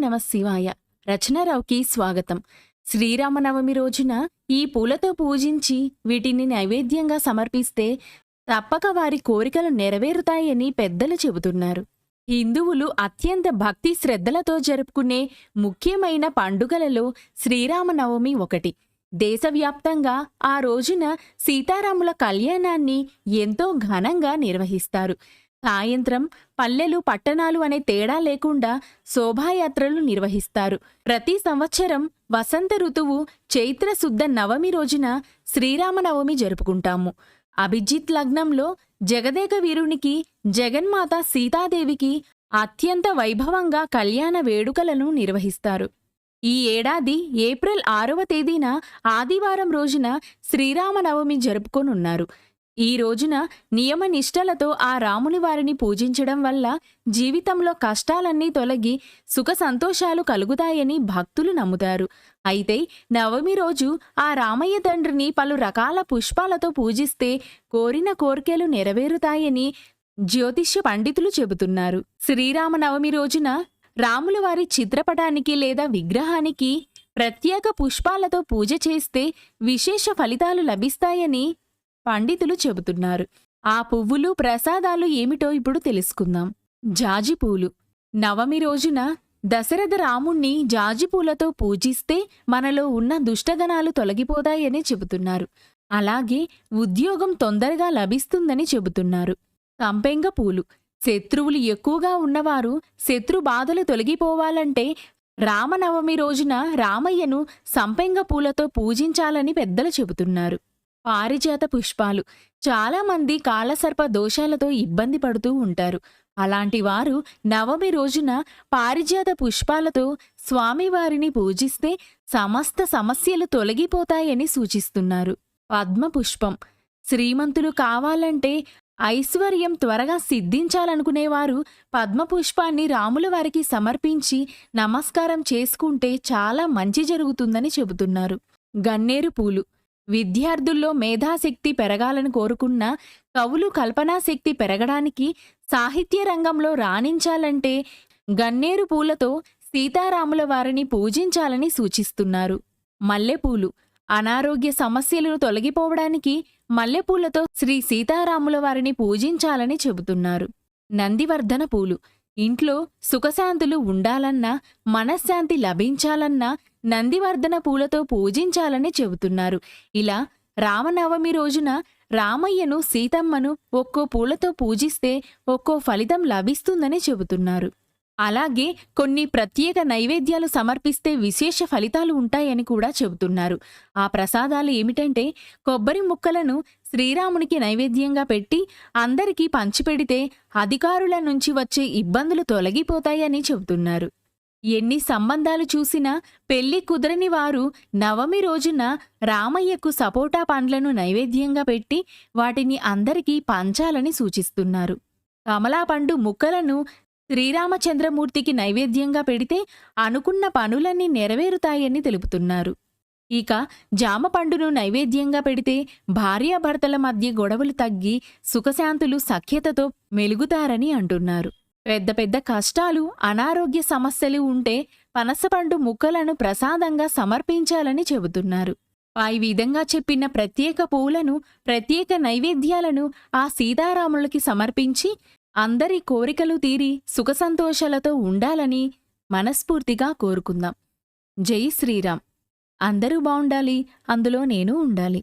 నమ శివాయ. రచనారావుకి స్వాగతం. శ్రీరామనవమి రోజున ఈ పూలతో పూజించి వీటిని నైవేద్యంగా సమర్పిస్తే తప్పక వారి కోరికలు నెరవేరుతాయని పెద్దలు చెబుతున్నారు. హిందువులు అత్యంత భక్తి శ్రద్ధలతో జరుపుకునే ముఖ్యమైన పండుగలలో శ్రీరామనవమి ఒకటి. దేశవ్యాప్తంగా ఆ రోజున సీతారాముల కళ్యాణాన్ని ఎంతో ఘనంగా నిర్వహిస్తారు. సాయంత్రం పల్లెలు పట్టణాలు అనే తేడా లేకుండా శోభాయాత్రలు నిర్వహిస్తారు. ప్రతి సంవత్సరం వసంత ఋతువు చైత్రశుద్ధ నవమి రోజున శ్రీరామనవమి జరుపుకుంటాము. అభిజిత్ లగ్నంలో జగదేక వీరునికి జగన్మాత సీతాదేవికి అత్యంత వైభవంగా కళ్యాణ వేడుకలను నిర్వహిస్తారు. ఈ ఏడాది ఏప్రిల్ 6వ తేదీన ఆదివారం రోజున శ్రీరామనవమి జరుపుకోనున్నారు. ఈ రోజున నియమనిష్టలతో ఆ రాముని వారిని పూజించడం వల్ల జీవితంలో కష్టాలన్నీ తొలగి సుఖ సంతోషాలు కలుగుతాయని భక్తులు నమ్ముతారు. అయితే నవమి రోజు ఆ రామయ్య తండ్రిని పలు రకాల పుష్పాలతో పూజిస్తే కోరిన కోర్కెలు నెరవేరుతాయని జ్యోతిష్య పండితులు చెబుతున్నారు. శ్రీరామనవమి రోజున రాముల వారి చిత్రపటానికి లేదా విగ్రహానికి ప్రత్యేక పుష్పాలతో పూజ చేస్తే విశేష ఫలితాలు లభిస్తాయని పండితులు చెబుతున్నారు. ఆ పువ్వులు ప్రసాదాలు ఏమిటో ఇప్పుడు తెలుసుకుందాం. జాజిపూలు. నవమి రోజున దశరథ రాముణ్ణి జాజిపూలతో పూజిస్తే మనలో ఉన్న దుష్టగణాలు తొలగిపోతాయని చెబుతున్నారు. అలాగే ఉద్యోగం తొందరగా లభిస్తుందని చెబుతున్నారు. సంపెంగ పూలు. శత్రువులు ఎక్కువగా ఉన్నవారు శత్రు బాధలు తొలగిపోవాలంటే రామనవమి రోజున రామయ్యను సంపెంగ పూలతో పూజించాలని పెద్దలు చెబుతున్నారు. పారిజాత పుష్పాలు. చాలామంది కాలసర్ప దోషాలతో ఇబ్బంది పడుతూ ఉంటారు. అలాంటి వారు నవమి రోజున పారిజాత పుష్పాలతో స్వామివారిని పూజిస్తే సమస్త సమస్యలు తొలగిపోతాయని సూచిస్తున్నారు. పద్మపుష్పం. శ్రీమంతులు కావాలంటే ఐశ్వర్యం త్వరగా సిద్ధించాలనుకునేవారు పద్మపుష్పాన్ని రాముల వారికి సమర్పించి నమస్కారం చేసుకుంటే చాలా మంచి జరుగుతుందని చెబుతున్నారు. గన్నేరు పూలు. విద్యార్థుల్లో మేధాశక్తి పెరగాలని కోరుకున్న కవులు కల్పనాశక్తి పెరగడానికి సాహిత్య రంగంలో రాణించాలంటే గన్నేరు పూలతో సీతారాముల వారిని పూజించాలని సూచిస్తున్నారు. మల్లెపూలు. అనారోగ్య సమస్యలను తొలగిపోవడానికి మల్లెపూలతో శ్రీ సీతారాముల వారిని పూజించాలని చెబుతున్నారు. నందివర్ధన పూలు. ఇంట్లో సుఖశాంతులు ఉండాలన్నా మనశ్శాంతి లభించాలన్నా నందివర్ధన పూలతో పూజించాలని చెబుతున్నారు. ఇలా రామనవమి రోజున రామయ్యను సీతమ్మను ఒక్కో పూలతో పూజిస్తే ఒక్కో ఫలితం లభిస్తుందని చెబుతున్నారు. అలాగే కొన్ని ప్రత్యేక నైవేద్యాలు సమర్పిస్తే విశేష ఫలితాలు ఉంటాయని కూడా చెబుతున్నారు. ఆ ప్రసాదాలు ఏమిటంటే కొబ్బరి ముక్కలను శ్రీరామునికి నైవేద్యంగా పెట్టి అందరికీ పంచిపెడితే అధికారుల నుంచి వచ్చే ఇబ్బందులు తొలగిపోతాయని చెబుతున్నారు. ఎన్ని సంబంధాలు చూసినా పెళ్లి కుదరని వారు నవమి రోజున రామయ్యకు సపోటా పండ్లను నైవేద్యంగా పెట్టి వాటిని అందరికీ పంచాలని సూచిస్తున్నారు. కమలా పండు ముక్కలను శ్రీరామచంద్రమూర్తికి నైవేద్యంగా పెడితే అనుకున్న పనులన్నీ నెరవేరుతాయని తెలుపుతున్నారు. ఇక జామ పండును నైవేద్యంగా పెడితే భార్యాభర్తల మధ్య గొడవలు తగ్గి సుఖశాంతులు సఖ్యతతో మెలుగుతారని అంటున్నారు. పెద్ద పెద్ద కష్టాలు అనారోగ్య సమస్యలు ఉంటే పనసపండు ముక్కలను ప్రసాదంగా సమర్పించాలని చెబుతున్నారు. పై విధంగా చెప్పిన ప్రత్యేక పూలను ప్రత్యేక నైవేద్యాలను ఆ సీతారాములకి సమర్పించి అందరి కోరికలు తీరి సుఖసంతోషాలతో ఉండాలని మనస్ఫూర్తిగా కోరుకుందాం. జై శ్రీరామ్. అందరూ బావుండాలి, అందులో నేను ఉండాలి.